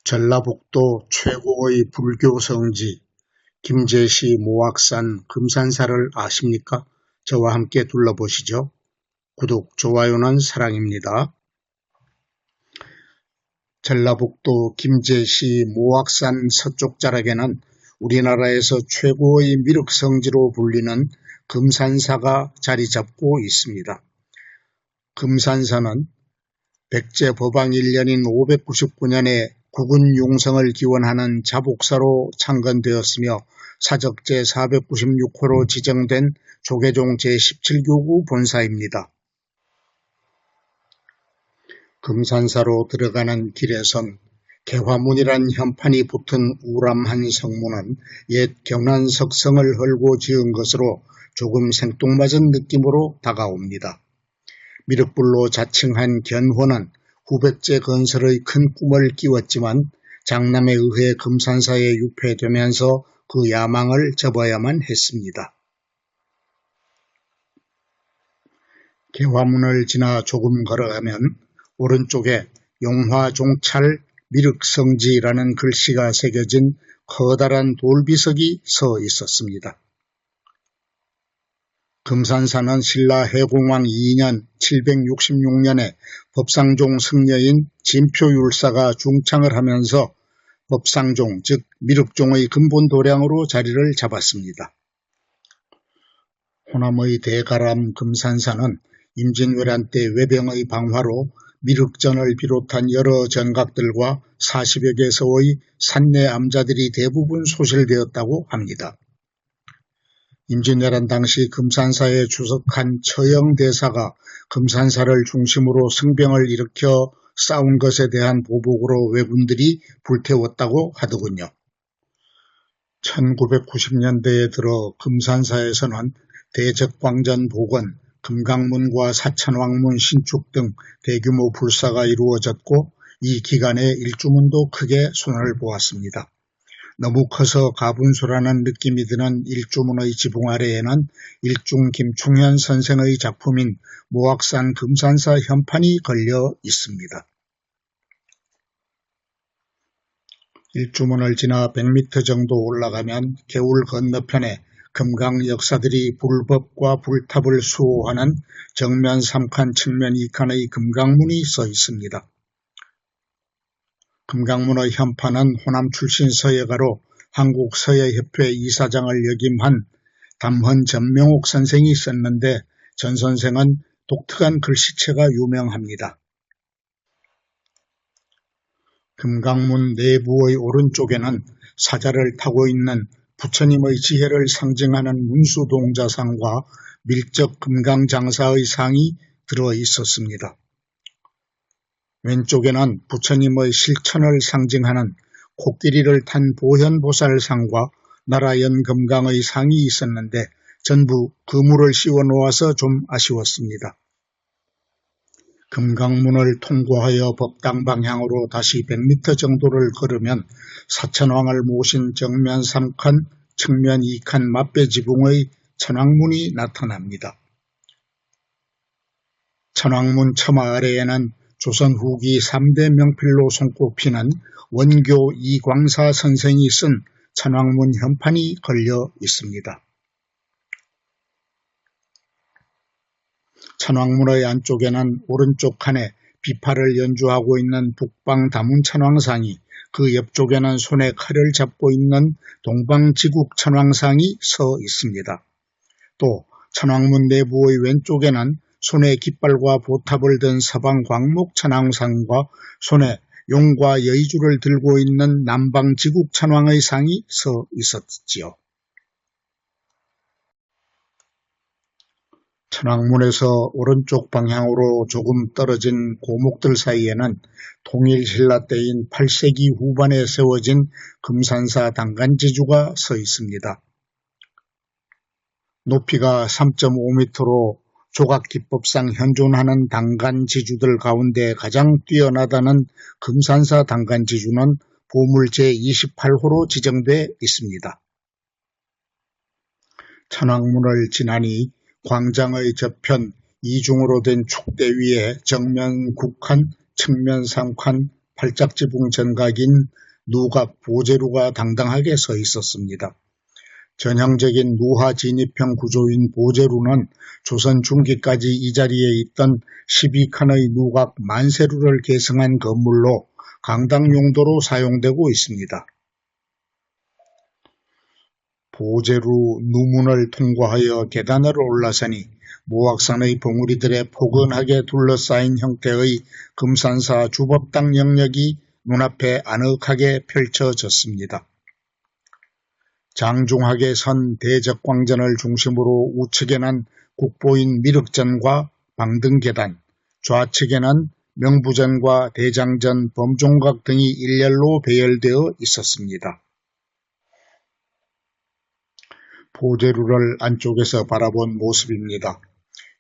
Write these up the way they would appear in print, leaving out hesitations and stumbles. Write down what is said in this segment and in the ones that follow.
전라북도 최고의 불교 성지 김제시 모악산 금산사를 아십니까? 저와 함께 둘러보시죠. 구독, 좋아요는 사랑입니다. 전라북도 김제시 모악산 서쪽 자락에는 우리나라에서 최고의 미륵성지로 불리는 금산사가 자리 잡고 있습니다. 금산사는 백제 법왕 1년인 599년에 국운 융성을 기원하는 자복사로 창건되었으며 사적 제496호로 지정된 조계종 제17교구 본사입니다. 금산사로 들어가는 길에선 개화문이란 현판이 붙은 우람한 성문은 옛 경란석성을 헐고 지은 것으로 조금 생뚱맞은 느낌으로 다가옵니다. 미륵불로 자칭한 견호는 후백제 건설의 큰 꿈을 끼웠지만 장남에 의해 금산사에 유폐되면서 그 야망을 접어야만 했습니다. 개화문을 지나 조금 걸어가면 오른쪽에 용화종찰 미륵성지라는 글씨가 새겨진 커다란 돌비석이 서 있었습니다. 금산사는 신라 해공왕 2년 766년에 법상종 승려인 진표율사가 중창을 하면서 법상종 즉 미륵종의 근본 도량으로 자리를 잡았습니다. 호남의 대가람 금산사는 임진왜란 때 외병의 방화로 미륵전을 비롯한 여러 전각들과 40여 개서의 산내 암자들이 대부분 소실되었다고 합니다. 임진왜란 당시 금산사에 주석한 처형대사가 금산사를 중심으로 승병을 일으켜 싸운 것에 대한 보복으로 왜군들이 불태웠다고 하더군요. 1990년대에 들어 금산사에서는 대적광전 복원, 금강문과 사천왕문 신축 등 대규모 불사가 이루어졌고 이 기간에 일주문도 크게 손을 보았습니다. 너무 커서 가분수라는 느낌이 드는 일주문의 지붕 아래에는 일중 김충현 선생의 작품인 모악산 금산사 현판이 걸려 있습니다. 일주문을 지나 100m 정도 올라가면 개울 건너편에 금강 역사들이 불법과 불탑을 수호하는 정면 3칸 측면 2칸의 금강문이 써 있습니다. 금강문의 현판은 호남 출신 서예가로 한국서예협회 이사장을 역임한 담헌 전명옥 선생이 썼는데 전 선생은 독특한 글씨체가 유명합니다. 금강문 내부의 오른쪽에는 사자를 타고 있는 부처님의 지혜를 상징하는 문수동자상과 밀적 금강장사의 상이 들어 있었습니다. 왼쪽에는 부처님의 실천을 상징하는 코끼리를 탄 보현보살상과 나라연 금강의 상이 있었는데 전부 그물을 씌워 놓아서 좀 아쉬웠습니다. 금강문을 통과하여 법당 방향으로 다시 100m 정도를 걸으면 사천왕을 모신 정면 3칸, 측면 2칸 맞배지붕의 천왕문이 나타납니다. 천왕문 처마 아래에는 조선 후기 3대 명필로 손꼽히는 원교 이광사 선생이 쓴 천왕문 현판이 걸려 있습니다. 천왕문의 안쪽에는 오른쪽 칸에 비파를 연주하고 있는 북방 다문천왕상이 그 옆쪽에는 손에 칼을 잡고 있는 동방지국 천왕상이 서 있습니다. 또 천왕문 내부의 왼쪽에는 손에 깃발과 보탑을 든 서방 광목 천왕상과 손에 용과 여의주를 들고 있는 남방 지국 천왕의 상이 서 있었지요. 천왕문에서 오른쪽 방향으로 조금 떨어진 고목들 사이에는 통일신라 때인 8세기 후반에 세워진 금산사 단간지주가 서 있습니다. 높이가 3.5m로 조각기법상 현존하는 단간지주들 가운데 가장 뛰어나다는 금산사 단간지주는 보물 제28호로 지정돼 있습니다. 천왕문을 지나니 광장의 저편 이중으로 된 축대 위에 정면 9칸, 측면 3칸, 팔짝지붕 전각인 누각 보제루가 당당하게 서 있었습니다. 전형적인 누하 진입형 구조인 보제루는 조선 중기까지 이 자리에 있던 12칸의 누각 만세루를 계승한 건물로 강당 용도로 사용되고 있습니다. 보제루 누문을 통과하여 계단을 올라서니 모악산의 봉우리들의 포근하게 둘러싸인 형태의 금산사 주법당 영역이 눈앞에 아늑하게 펼쳐졌습니다. 장중하게 선 대적광전을 중심으로 우측에는 국보인 미륵전과 방등계단, 좌측에는 명부전과 대장전, 범종각 등이 일렬로 배열되어 있었습니다. 보제루를 안쪽에서 바라본 모습입니다.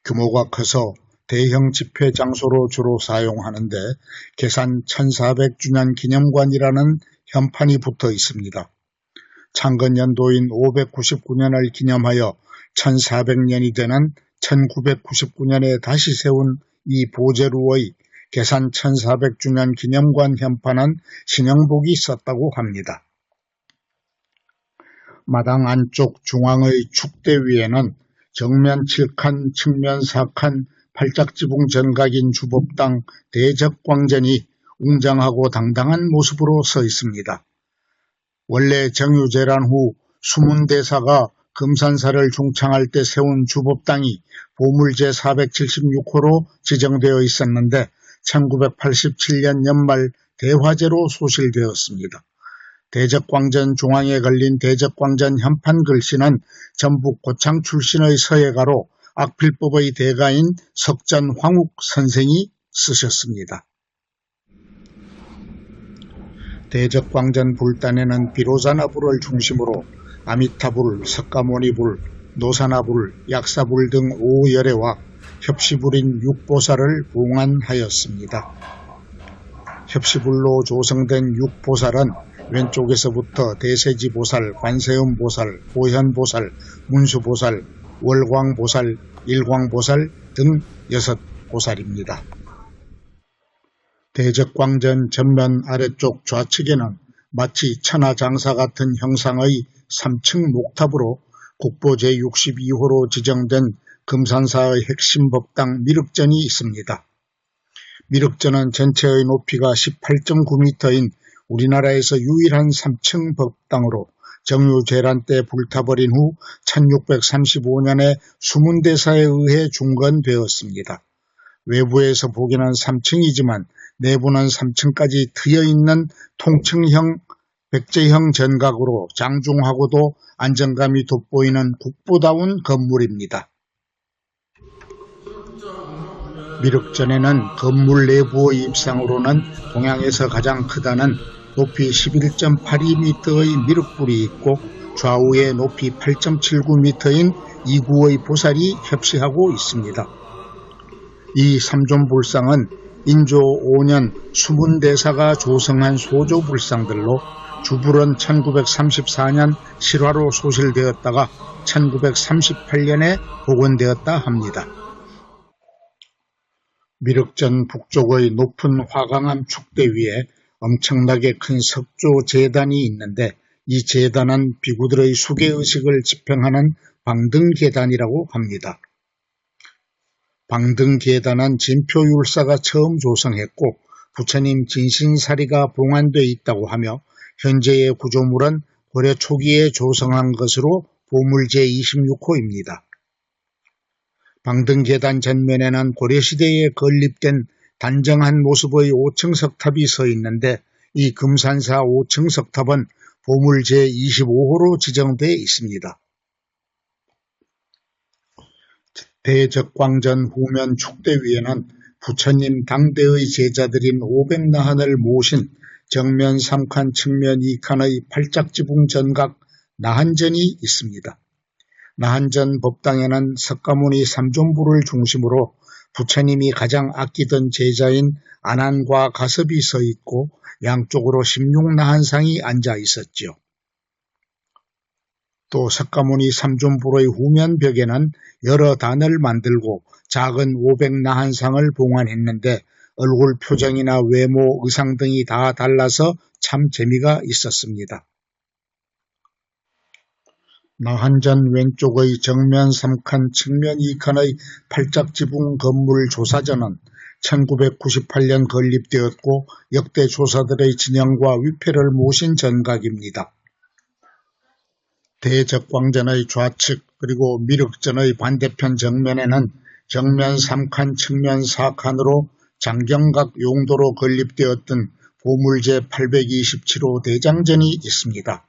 규모가 커서 대형 집회 장소로 주로 사용하는데 계산 1400주년 기념관이라는 현판이 붙어 있습니다. 창건연도인 599년을 기념하여 1400년이 되는 1999년에 다시 세운 이 보제루의 계산 1400주년 기념관 현판은 신영복이 썼다고 합니다. 마당 안쪽 중앙의 축대 위에는 정면 7칸, 측면 4칸, 팔짝지붕 전각인 주법당 대적광전이 웅장하고 당당한 모습으로 서 있습니다. 원래 정유재란 후 수문대사가 금산사를 중창할 때 세운 주법당이 보물제 476호로 지정되어 있었는데 1987년 연말 대화재로 소실되었습니다. 대적광전 중앙에 걸린 대적광전 현판 글씨는 전북 고창 출신의 서예가로 악필법의 대가인 석전 황욱 선생이 쓰셨습니다. 대적광전 불단에는 비로자나불을 중심으로 아미타불, 석가모니불, 노사나불, 약사불 등 5열애와 협시불인 6보살을 봉안하였습니다. 협시불로 조성된 6보살은 왼쪽에서부터 대세지보살, 관세음보살, 보현보살, 문수보살, 월광보살, 일광보살 등 6보살입니다. 대적광전 전면 아래쪽 좌측에는 마치 천하장사 같은 형상의 3층 목탑으로 국보 제62호로 지정된 금산사의 핵심 법당 미륵전이 있습니다. 미륵전은 전체의 높이가 18.9m인 우리나라에서 유일한 3층 법당으로 정유재란 때 불타버린 후 1635년에 수문대사에 의해 중건되었습니다. 외부에서 보기는 3층이지만 내부는 3층까지 트여있는 통층형 백제형 전각으로 장중하고도 안정감이 돋보이는 국보다운 건물입니다. 미륵전에는 건물 내부의 입상으로는 동양에서 가장 크다는 높이 11.82m의 미륵불이 있고 좌우에 높이 8.79m인 2구의 보살이 협시하고 있습니다. 이 삼존불상은 인조 5년 수문대사가 조성한 소조불상들로 주불은 1934년 실화로 소실되었다가 1938년에 복원되었다 합니다. 미륵전 북쪽의 높은 화강암 축대 위에 엄청나게 큰 석조 제단이 있는데 이 제단은 비구들의 수계의식을 집행하는 방등계단이라고 합니다. 방등계단은 진표율사가 처음 조성했고 부처님 진신사리가 봉안돼 있다고 하며 현재의 구조물은 고려 초기에 조성한 것으로 보물 제26호입니다. 방등계단 전면에는 고려시대에 건립된 단정한 모습의 5층 석탑이 서 있는데 이 금산사 5층 석탑은 보물 제25호로 지정되어 있습니다. 대적광전 후면 축대 위에는 부처님 당대의 제자들인 500나한을 모신 정면 3칸, 측면 2칸의 팔짝지붕 전각 나한전이 있습니다. 나한전 법당에는 석가모니 삼존부를 중심으로 부처님이 가장 아끼던 제자인 안한과 가섭이 서 있고 양쪽으로 16나한상이 앉아 있었지요. 또 석가모니 삼존부의 후면 벽에는 여러 단을 만들고 작은 500나한상을 봉안했는데 얼굴 표정이나 외모, 의상 등이 다 달라서 참 재미가 있었습니다. 나한전 왼쪽의 정면 3칸 측면 2칸의 팔짝지붕 건물 조사전은 1998년 건립되었고 역대 조사들의 진영과 위패를 모신 전각입니다. 대적광전의 좌측 그리고 미륵전의 반대편 정면에는 정면 3칸 측면 4칸으로 장경각 용도로 건립되었던 보물 제827호 대장전이 있습니다.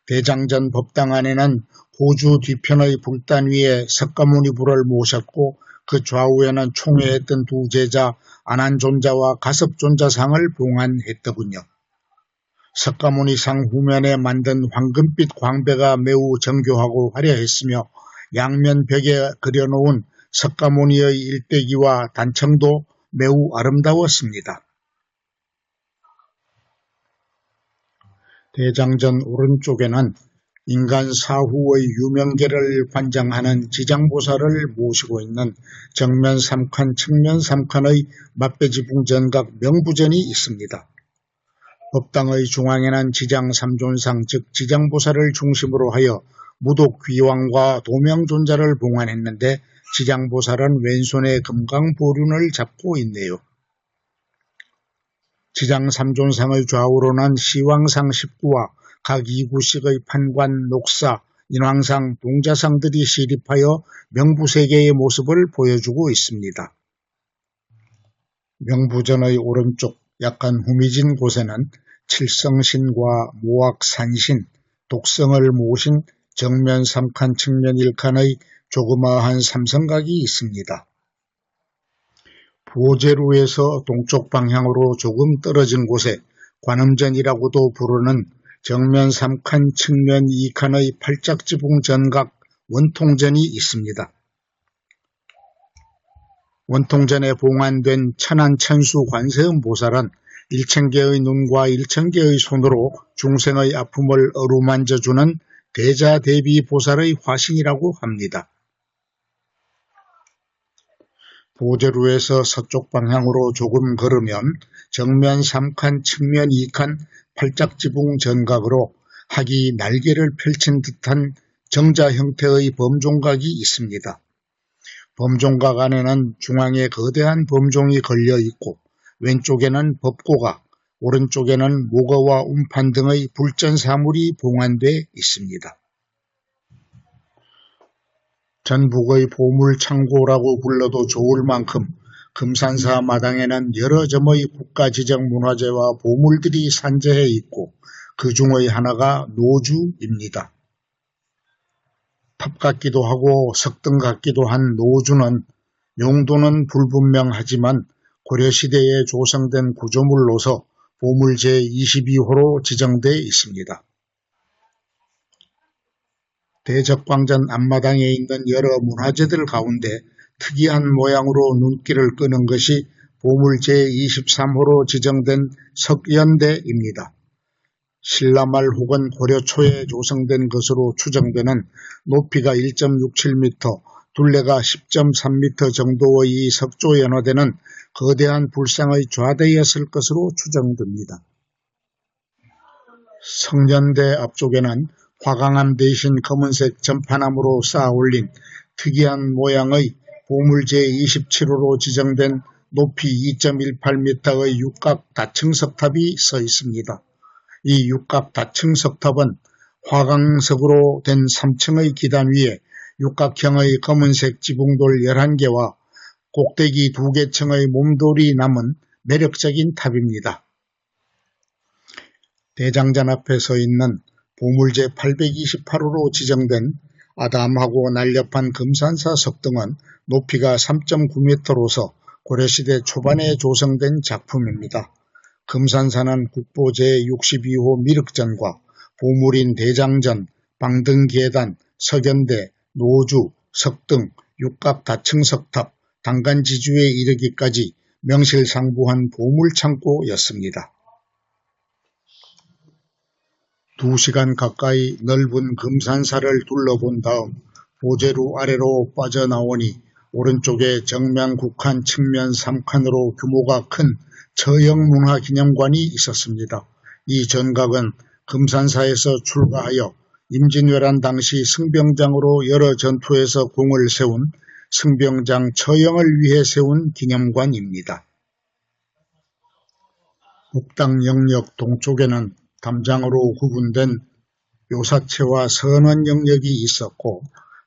대장전 법당 안에는 호주 뒤편의 불단 위에 석가모니불을 모셨고 그 좌우에는 총회했던 두 제자 안한존자와 가섭존자상을 봉안했더군요. 석가모니상 후면에 만든 황금빛 광배가 매우 정교하고 화려했으며 양면 벽에 그려놓은 석가모니의 일대기와 단청도 매우 아름다웠습니다. 대장전 오른쪽에는 인간 사후의 유명계를 관장하는 지장보살을 모시고 있는 정면 3칸, 측면 3칸의 맛배지붕 전각 명부전이 있습니다. 법당의 중앙에는 지장 3존상 즉 지장보살을 중심으로 하여 무독귀왕과 도명존자를 봉안했는데 지장보살은 왼손에 금강보륜을 잡고 있네요. 지장 3존상의 좌우로는 시왕상 19와 각 2구씩의 판관, 녹사, 인왕상, 동자상들이 시립하여 명부세계의 모습을 보여주고 있습니다. 명부전의 오른쪽 약간 후미진 곳에는 칠성신과 모악산신, 독성을 모신 정면 3칸, 측면 1칸의 조그마한 삼성각이 있습니다. 보제루에서 동쪽 방향으로 조금 떨어진 곳에 관음전이라고도 부르는 정면 3칸, 측면 2칸의 팔짝지붕 전각 원통전이 있습니다. 원통전에 봉안된 천안천수 관세음보살은 일천개의 눈과 일천개의 손으로 중생의 아픔을 어루만져주는 대자대비보살의 화신이라고 합니다. 보제루에서 서쪽 방향으로 조금 걸으면 정면 3칸, 측면 2칸 팔짝지붕 전각으로 학이 날개를 펼친 듯한 정자 형태의 범종각이 있습니다. 범종각 안에는 중앙에 거대한 범종이 걸려 있고 왼쪽에는 법고가, 오른쪽에는 목어와 운판 등의 불전사물이 봉안돼 있습니다. 전북의 보물창고라고 불러도 좋을 만큼 금산사 마당에는 여러 점의 국가지정문화재와 보물들이 산재해 있고 그 중의 하나가 노주입니다. 탑 같기도 하고 석등 같기도 한 노주는 용도는 불분명하지만 고려시대에 조성된 구조물로서 보물 제22호로 지정되어 있습니다. 대적광전 앞마당에 있는 여러 문화재들 가운데 특이한 모양으로 눈길을 끄는 것이 보물 제23호로 지정된 석연대입니다. 신라말 혹은 고려 초에 조성된 것으로 추정되는 높이가 1.67m, 둘레가 10.3m 정도의 이 석조연화대는 거대한 불상의 좌대였을 것으로 추정됩니다. 석연대 앞쪽에는 화강암 대신 검은색 전파나무로 쌓아 올린 특이한 모양의 보물 제27호로 지정된 높이 2.18m의 육각 다층석탑이 서 있습니다. 이 육각 다층석탑은 화강석으로 된 3층의 기단 위에 육각형의 검은색 지붕돌 11개와 꼭대기 2개층의 몸돌이 남은 매력적인 탑입니다. 대장전 앞에 서 있는 보물 제828호로 지정된 아담하고 날렵한 금산사 석등은 높이가 3.9m로서 고려시대 초반에 조성된 작품입니다. 금산사는 국보 제62호 미륵전과 보물인 대장전, 방등계단, 석연대, 노주, 석등, 육각 다층석탑, 당간지주에 이르기까지 명실상부한 보물창고였습니다. 2시간 가까이 넓은 금산사를 둘러본 다음 보제루 아래로 빠져나오니 오른쪽에 정면 국한, 측면 3칸으로 규모가 큰 처형문화기념관이 있었습니다. 이 전각은 금산사에서 출가하여 임진왜란 당시 승병장으로 여러 전투에서 공을 세운 승병장 처형을 위해 세운 기념관입니다. 북당 영역 동쪽에는 담장으로 구분된 요사체와 선원 영역이 있었고,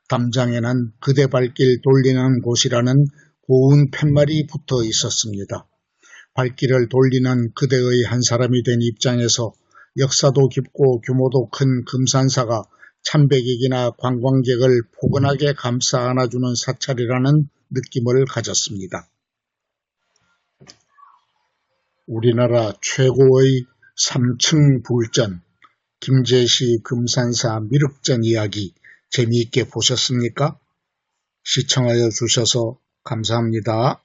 담장에는 그대 발길 돌리는 곳이라는 고운 팻말이 붙어 있었습니다. 발길을 돌리는 그대의 한 사람이 된 입장에서 역사도 깊고 규모도 큰 금산사가 참배객이나 관광객을 포근하게 감싸 안아주는 사찰이라는 느낌을 가졌습니다. 우리나라 최고의 3층 불전, 김제시 금산사 미륵전 이야기 재미있게 보셨습니까? 시청하여 주셔서 감사합니다.